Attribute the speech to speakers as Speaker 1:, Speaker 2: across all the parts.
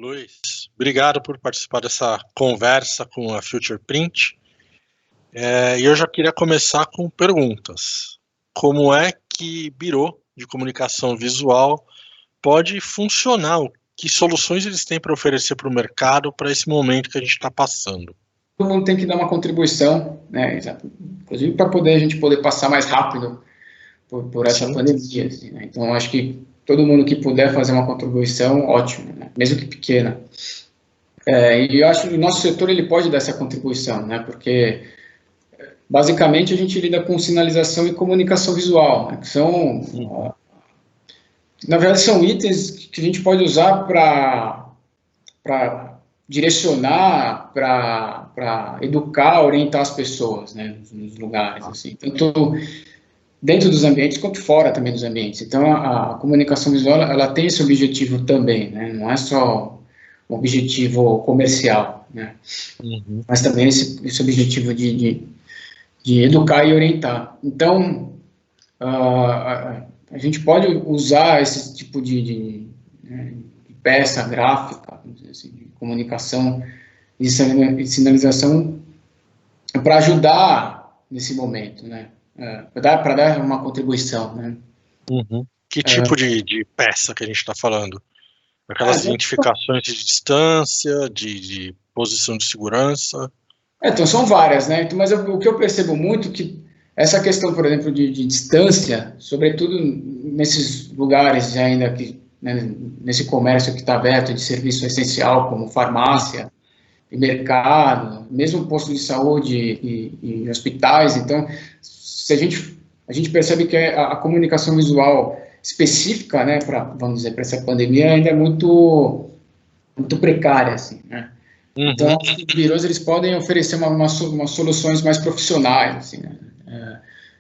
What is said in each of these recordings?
Speaker 1: Luiz, obrigado por participar dessa conversa com a Futureprint. E eu já queria começar com perguntas. Como é que birô de comunicação visual pode funcionar? Que soluções eles têm para oferecer para o mercado para esse momento que a gente está passando?
Speaker 2: Todo mundo tem que dar uma contribuição, né? Inclusive para a gente poder passar mais rápido por essa pandemia. Assim, né? Então, acho que todo mundo que puder fazer uma contribuição, ótimo, né? Mesmo que pequena. E eu acho que o nosso setor ele pode dar essa contribuição, né? Porque basicamente a gente lida com sinalização e comunicação visual, né? Que são, na verdade, são itens que a gente pode usar para direcionar, para educar, orientar as pessoas, né? Nos lugares, assim. Tanto dentro dos ambientes quanto fora também dos ambientes. Então, a comunicação visual, ela tem esse objetivo também, né? Não é só um objetivo comercial, né? Mas também esse objetivo de educar e orientar. Então, a gente pode usar esse tipo de peça gráfica, assim, de comunicação e sinalização para ajudar nesse momento, né? Para dar uma contribuição, né?
Speaker 1: Que tipo de peça que a gente está falando? Aquelas identificações de distância, de posição de segurança?
Speaker 2: Então, são várias, né? Então, mas o que eu percebo muito é que essa questão, por exemplo, de distância, sobretudo nesses lugares ainda que, né, nesse comércio que está aberto de serviço essencial, como farmácia e mercado, mesmo posto de saúde e hospitais. Então, se a gente percebe que a comunicação visual específica, né, vamos dizer, para essa pandemia ainda é muito precária, assim, né? Então, os birôs eles podem oferecer umas soluções mais profissionais, assim, né?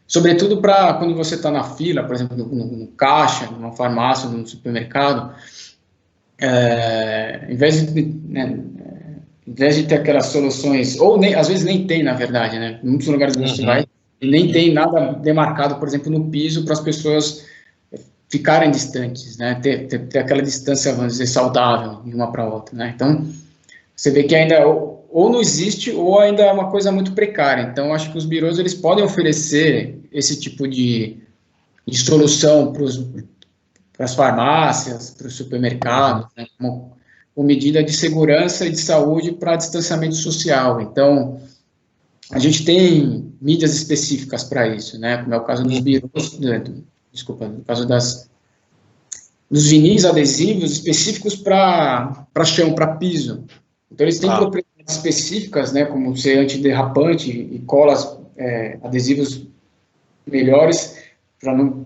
Speaker 2: Sobretudo para quando você está na fila, por exemplo, no caixa, numa farmácia, num supermercado, em vez de ter aquelas soluções, ou às vezes nem tem, na verdade, né? Em muitos lugares que você vai, nem tem nada demarcado, por exemplo, no piso para as pessoas ficarem distantes, né? Ter aquela distância, vamos dizer, saudável de uma para outra, né? Então, você vê que ainda ou não existe ou ainda é uma coisa muito precária. Então, acho que os birôs eles podem oferecer esse tipo de solução para as farmácias, para os supermercados, né, como medida de segurança e de saúde para distanciamento social. Então, a gente tem mídias específicas para isso, né? Como é o caso dos birôs, no caso dos vinis adesivos específicos para chão, para piso. Então, eles têm propriedades específicas, né, como ser antiderrapante e colas, adesivos melhores para não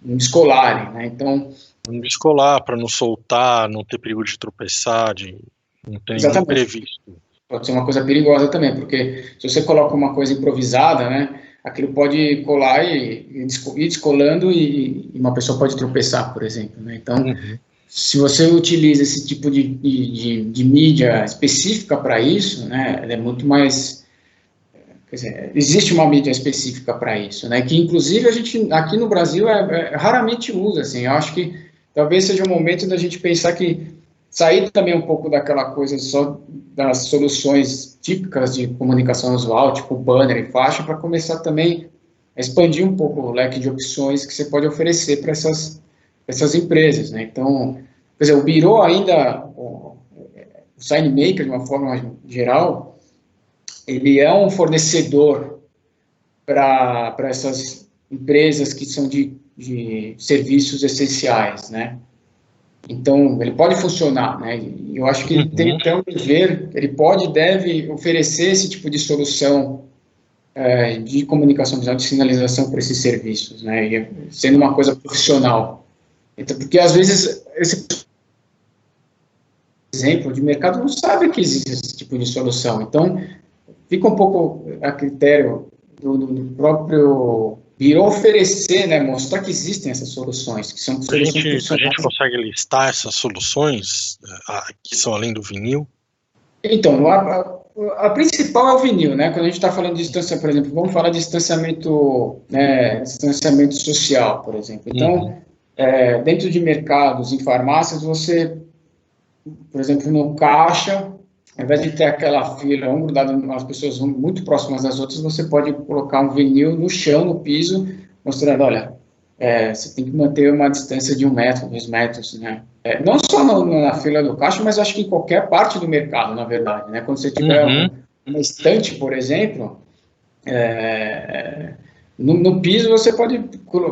Speaker 2: descolarem, né? Então,
Speaker 1: não descolar, para não soltar, não ter perigo de tropeçar, não ter nenhum imprevisto.
Speaker 2: Pode ser uma coisa perigosa também, porque se você coloca uma coisa improvisada, né, aquilo pode colar e ir descolando e uma pessoa pode tropeçar, por exemplo, né? Então, se você utiliza esse tipo de mídia específica para isso, né, ela é muito mais... Quer dizer, existe uma mídia específica para isso, né, que inclusive a gente, aqui no Brasil, raramente usa, assim. Eu acho que talvez seja o momento da gente pensar que sair também um pouco daquela coisa só das soluções típicas de comunicação visual, tipo banner e faixa, para começar também a expandir um pouco o leque de opções que você pode oferecer para essas empresas, né? Então, quer dizer, o birô ainda, o sign maker, de uma forma geral, ele é um fornecedor para essas empresas que são de serviços essenciais, né? Então, ele pode funcionar, né? E eu acho que ele tem até um dever, ele pode e deve oferecer esse tipo de solução de comunicação visual, de sinalização para esses serviços, né? E sendo uma coisa profissional. Então, porque às vezes esse exemplo de mercado não sabe que existe esse tipo de solução. Então, fica um pouco a critério do próprio birô oferecer, né, mostrar que existem essas soluções, que são soluções profissionais.
Speaker 1: A gente consegue listar essas soluções que são além do vinil?
Speaker 2: Então, a principal é o vinil, né? Quando a gente está falando de distância, por exemplo, vamos falar de distanciamento, né, distanciamento social, por exemplo. Então, dentro de mercados, em farmácias, você por exemplo, no caixa, ao invés de ter aquela fila, um grudado, as pessoas vão muito próximas das outras, você pode colocar um vinil no chão, no piso, mostrando, olha, você tem que manter uma distância de 1 metro, 2 metros, né? Não só na fila do caixa, mas acho que em qualquer parte do mercado, na verdade, né? Quando você tiver uma estante, por exemplo, no piso você pode,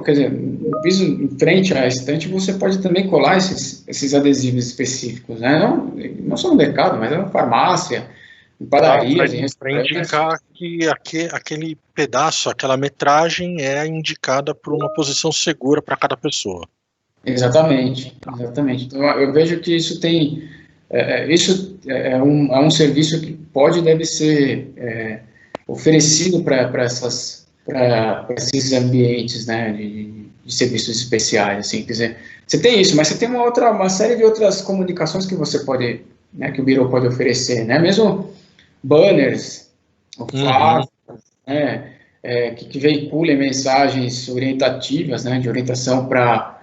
Speaker 2: quer dizer, no piso em frente à estante você pode também colar esses adesivos específicos, né? Não só no mercado, mas na farmácia, em padarias, em
Speaker 1: Para
Speaker 2: restaurantes.
Speaker 1: indicar que aquele pedaço, aquela metragem é indicada por uma posição segura para cada pessoa.
Speaker 2: Exatamente, exatamente. Então, eu vejo que isso tem, isso é um serviço que pode e deve ser oferecido para esses ambientes, né, de serviços especiais, assim, quer dizer, você tem isso, mas você tem uma série de outras comunicações que você pode, né, que o Biro pode oferecer, né, mesmo banners, flyers, né, que veiculem mensagens orientativas, né, de orientação para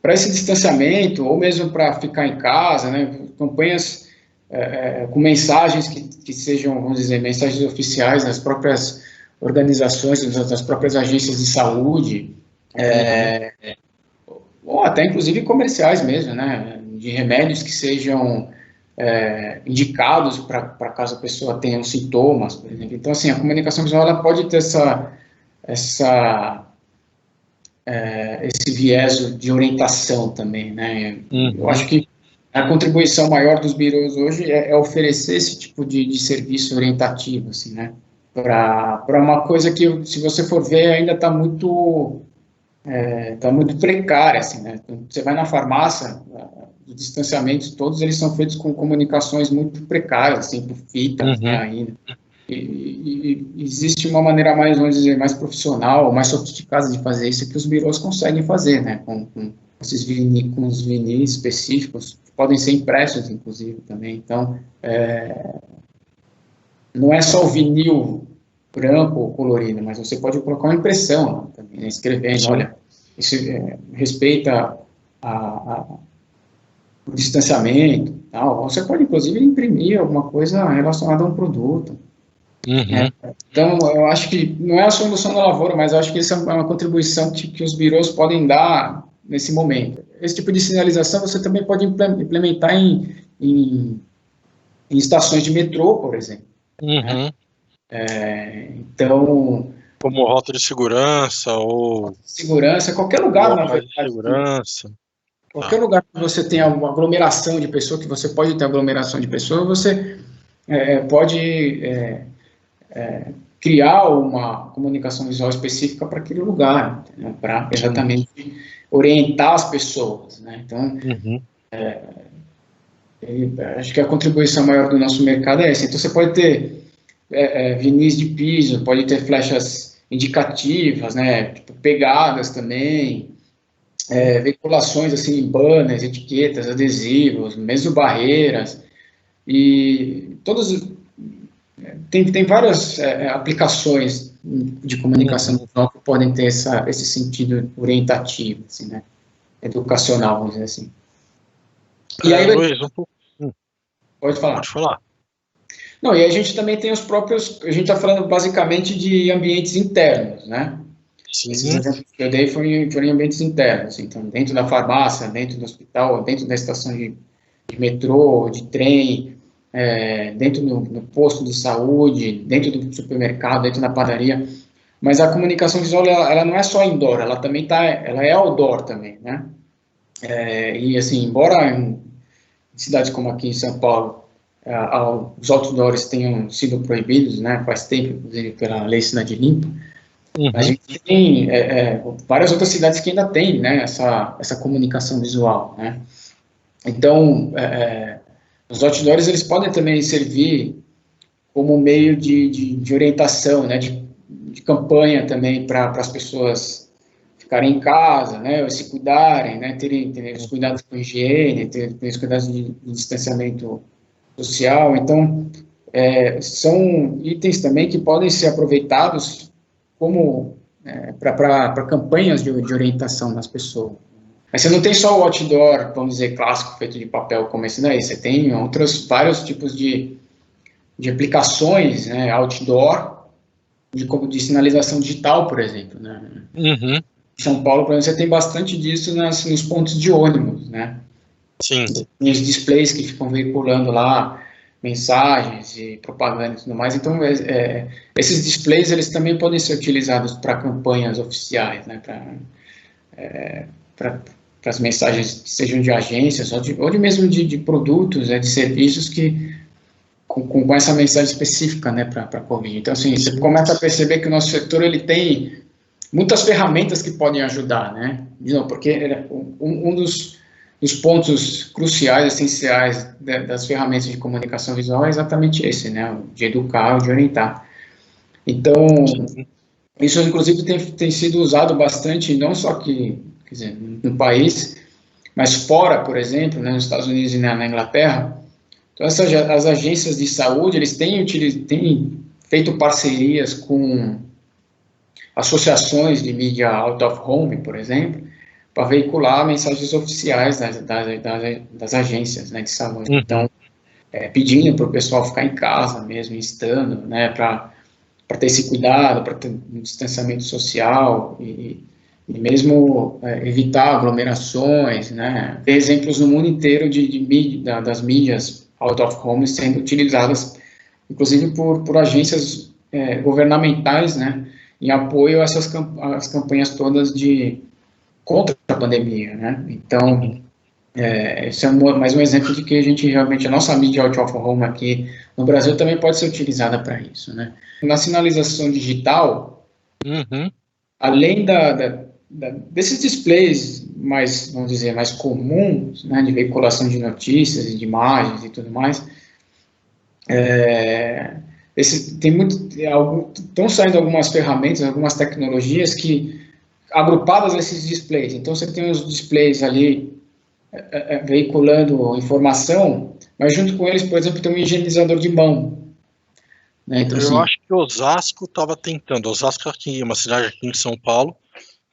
Speaker 2: esse distanciamento, ou mesmo para ficar em casa, né, campanhas com mensagens que sejam, vamos dizer, mensagens oficiais das próprias organizações, das próprias agências de saúde, ou até inclusive comerciais mesmo, né, de remédios que sejam indicados para caso a pessoa tenha uns sintomas, por exemplo. Então, assim, a comunicação visual ela pode ter esse viés de orientação também, né? Eu acho que a contribuição maior dos birôs hoje é oferecer esse tipo de serviço orientativo, assim, né? Para uma coisa que, se você for ver, ainda está muito precária, assim, né? Você vai na farmácia, os distanciamentos todos eles são feitos com comunicações muito precárias, assim, por fitas, né, ainda. E existe uma maneira mais, vamos dizer, mais profissional, mais sofisticada de fazer isso que os birôs conseguem fazer, né, com os vinis específicos, que podem ser impressos, inclusive, também. Então, não é só o vinil branco ou colorido, mas você pode colocar uma impressão lá também, né, escrevendo, olha, isso respeita o distanciamento, tal. Você pode, inclusive, imprimir alguma coisa relacionada a um produto. Então, eu acho que não é a solução da lavoura, mas eu acho que isso é uma contribuição que os birôs podem dar nesse momento. Esse tipo de sinalização você também pode implementar em estações de metrô, por exemplo. Né? Então...
Speaker 1: Como rota de segurança ou...
Speaker 2: Segurança, qualquer lugar, na verdade.
Speaker 1: Segurança.
Speaker 2: Qualquer lugar que você tenha uma aglomeração de pessoas, que você pode ter aglomeração de pessoas, você pode criar uma comunicação visual específica para aquele lugar, né, para exatamente orientar as pessoas, né? Então, acho que a contribuição maior do nosso mercado é essa. Então, você pode ter vinis de piso, pode ter flechas indicativas, né, tipo pegadas também, veiculações assim, banners, etiquetas, adesivos, mesmo barreiras, e todos tem várias aplicações de comunicação visual que podem ter esse sentido orientativo, assim, né, educacional, vamos dizer assim. E aí,
Speaker 1: Luiz,
Speaker 2: pode falar.
Speaker 1: Pode falar.
Speaker 2: Não, e a gente também tem os próprios, a gente está falando basicamente de ambientes internos, né?
Speaker 1: Sim.
Speaker 2: Esses exemplos que eu dei foram em ambientes internos, então dentro da farmácia, dentro do hospital, dentro da estação de metrô, de trem, dentro do posto de saúde, dentro do supermercado, dentro da padaria. Mas a comunicação visual, ela não é só indoor, ela também ela é outdoor também, né? E assim, embora em cidades como aqui em São Paulo, os outdoors tenham sido proibidos, né? Faz tempo, inclusive, pela Lei Cidade Limpa. A gente tem várias outras cidades que ainda têm, né, essa comunicação visual, né? Então, os outdoors eles podem também servir como meio de orientação, né, de campanha também para as pessoas ficarem em casa, né, ou se cuidarem, né, terem os cuidados com higiene, terem os cuidados de distanciamento social. Então, são itens também que podem ser aproveitados como para campanhas de orientação das pessoas. Mas você não tem só o outdoor, vamos dizer, clássico, feito de papel, como esse daí. Você tem vários tipos de aplicações, né, outdoor, de sinalização digital, por exemplo, né?
Speaker 1: Uhum.
Speaker 2: Em São Paulo, por exemplo, você tem bastante disso nos pontos de ônibus, né?
Speaker 1: Sim.
Speaker 2: Tem os displays que ficam veiculando lá mensagens e propaganda e tudo mais. Então, esses displays, eles também podem ser utilizados para campanhas oficiais, né? Para as mensagens que sejam de agências ou de mesmo de produtos, de serviços que com essa mensagem específica, né, para a Covid. Então, assim, você começa a perceber que o nosso setor ele tem muitas ferramentas que podem ajudar, né? Não, porque um dos pontos cruciais, essenciais das ferramentas de comunicação visual é exatamente esse, né? De educar, de orientar. Então, isso inclusive tem sido usado bastante, não só aqui, quer dizer, no país, mas fora, por exemplo, né, nos Estados Unidos e na Inglaterra. Então, as agências de saúde, eles têm feito parcerias com associações de mídia out of home, por exemplo, para veicular mensagens oficiais das agências, né, de saúde.
Speaker 1: Uhum.
Speaker 2: Então, pedindo para o pessoal ficar em casa mesmo, estando, né, para ter esse cuidado, para ter um distanciamento social e mesmo evitar aglomerações, né. Tem exemplos no mundo inteiro das mídias out of home sendo utilizadas, inclusive por agências governamentais, né, em apoio a as campanhas todas contra a pandemia, né. Então, esse é mais um exemplo de que a nossa mídia out of home aqui no Brasil também pode ser utilizada para isso, né. Na sinalização digital, além desses displays mais, vamos dizer, mais comuns, né, de veiculação de notícias e de imagens e tudo mais, estão saindo algumas ferramentas, algumas tecnologias que, agrupadas a esses displays, então você tem os displays ali veiculando informação, mas junto com eles, por exemplo, tem um higienizador de mão. Né? Então,
Speaker 1: eu acho que Osasco aqui, uma cidade aqui em São Paulo,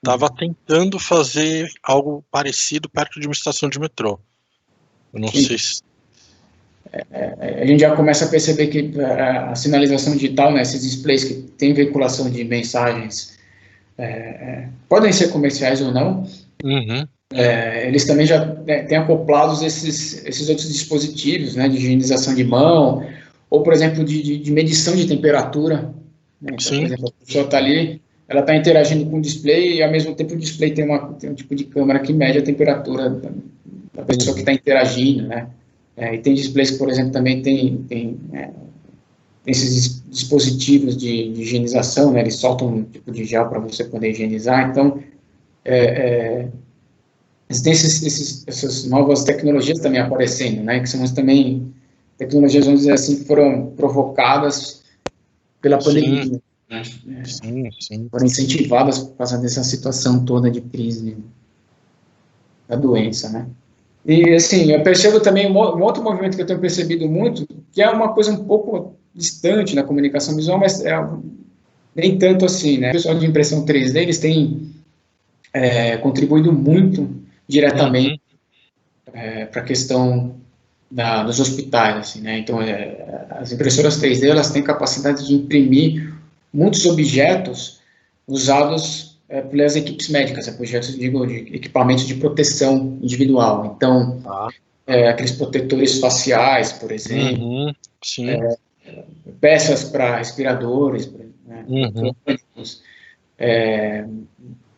Speaker 1: estava tentando fazer algo parecido perto de uma estação de metrô. Eu não sei se...
Speaker 2: a gente já começa a perceber que a sinalização digital, né, esses displays que têm veiculação de mensagens, podem ser comerciais ou não, eles também já têm acoplados esses outros dispositivos, né, de higienização de mão, ou, por exemplo, de medição de temperatura. Né? Então, por exemplo, a pessoa está ali, ela está interagindo com o display e, ao mesmo tempo, o display tem um tipo de câmera que mede a temperatura da pessoa que está interagindo, né? E tem displays que, por exemplo, também tem esses dispositivos de higienização, né? Eles soltam um tipo de gel para você poder higienizar. Então, tem essas novas tecnologias também aparecendo, né? Que são também tecnologias, vamos dizer assim, que foram provocadas pela pandemia. Né? Foram incentivadas por causa dessa situação toda de crise da doença, né? E, assim, eu percebo também um outro movimento que eu tenho percebido muito, que é uma coisa um pouco distante na comunicação visual, mas nem tanto assim, né? O pessoal de impressão 3D, eles têm contribuído muito diretamente para a questão dos hospitais, assim, né? Então, as impressoras 3D, elas têm capacidade de imprimir muitos objetos usados pelas equipes médicas, objetos, de equipamentos de proteção individual. Então, aqueles protetores faciais, por exemplo, peças para respiradores, né?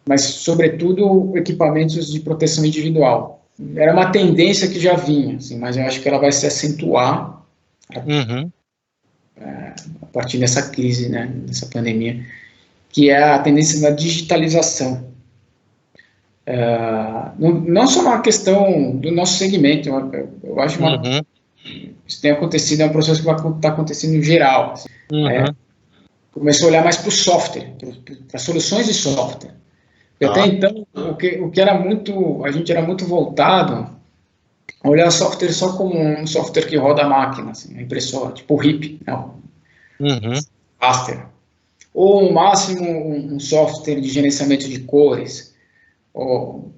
Speaker 2: Mas, sobretudo, equipamentos de proteção individual. Era uma tendência que já vinha, assim, mas eu acho que ela vai se acentuar a partir dessa crise, né, dessa pandemia, que é a tendência da digitalização. Não só uma questão do nosso segmento, eu acho que isso tem acontecido, é um processo que vai estar acontecendo em geral. Assim, começou a olhar mais para o software, para soluções de software. Até então, o que era muito, a gente era muito voltado a olhar software só como um software que roda a máquina, assim, a impressora, tipo o RIP, raster. Ou, no máximo, um software de gerenciamento de cores, ou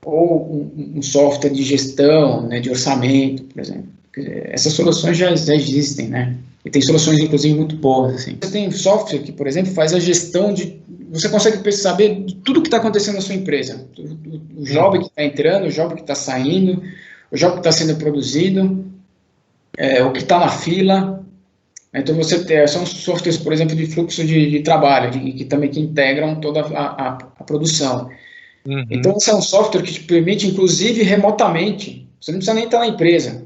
Speaker 2: ou um software de gestão, né, de orçamento, por exemplo. Essas soluções já existem, né? E tem soluções, inclusive, muito boas. Assim. Você tem software que, por exemplo, faz a gestão de... Você consegue saber de tudo que está acontecendo na sua empresa. O job que está entrando, o job que está saindo, o job que está sendo produzido, o que está na fila. Então, você tem, são softwares, por exemplo, de fluxo de trabalho, que também integram toda a produção. Então, esse é um software que te permite, inclusive, remotamente. Você não precisa nem estar na empresa.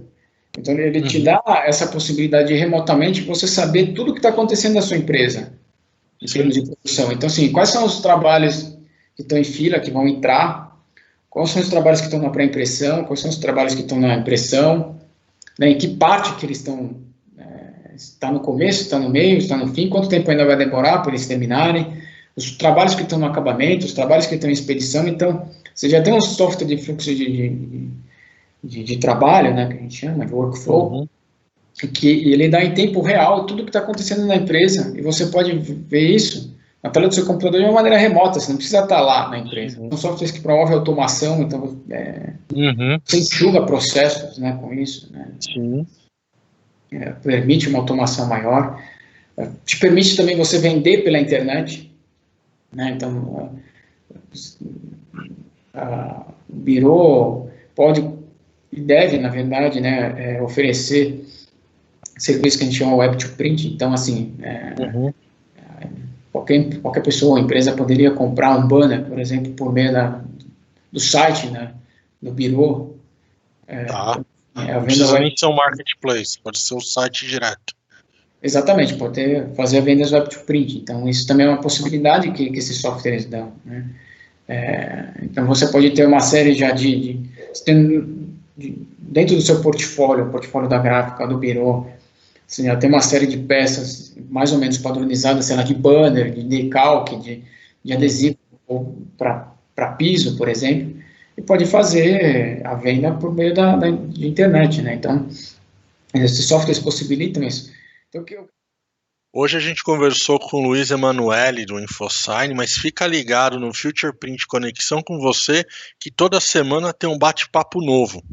Speaker 2: Então, ele te dá essa possibilidade de, remotamente, você saber tudo o que está acontecendo na sua empresa, em termos de produção. Então, assim, quais são os trabalhos que estão em fila, que vão entrar? Quais são os trabalhos que estão na pré-impressão? Quais são os trabalhos que estão na impressão? Né, em que parte que eles estão... está no começo, está no meio, está no fim? Quanto tempo ainda vai demorar para eles terminarem? Os trabalhos que estão no acabamento, os trabalhos que estão em expedição. Então, você já tem um software de fluxo de trabalho, né, que a gente chama de workflow, que ele dá em tempo real tudo que está acontecendo na empresa, e você pode ver isso na tela do seu computador de uma maneira remota, você não precisa estar lá na empresa. São softwares que promovem automação, então você enxuga processos, né, com isso, né? Permite uma automação maior, te permite também você vender pela internet, né? Então, o Biro pode e deve, na verdade, né, oferecer serviço que a gente chama Web to Print. Então, assim, qualquer pessoa ou empresa poderia comprar um banner, por exemplo, por meio do site, né, do Biro.
Speaker 1: Não precisa nem ser um marketplace, pode ser o site direto.
Speaker 2: Exatamente, pode fazer a vendas Web to Print. Então, isso também é uma possibilidade que esses softwares dão, né? Então, você pode ter uma série já dentro do seu portfólio, o portfólio da gráfica, do Biro, você já tem uma série de peças mais ou menos padronizadas, sei lá, de banner, de decalque, de adesivo para piso, por exemplo, e pode fazer a venda por meio de internet, né? Então, esses softwares possibilitam isso. Então,
Speaker 1: Hoje a gente conversou com o Luiz Emanuele do InfoSign, mas fica ligado no Future Print Conexão com você, que toda semana tem um bate-papo novo.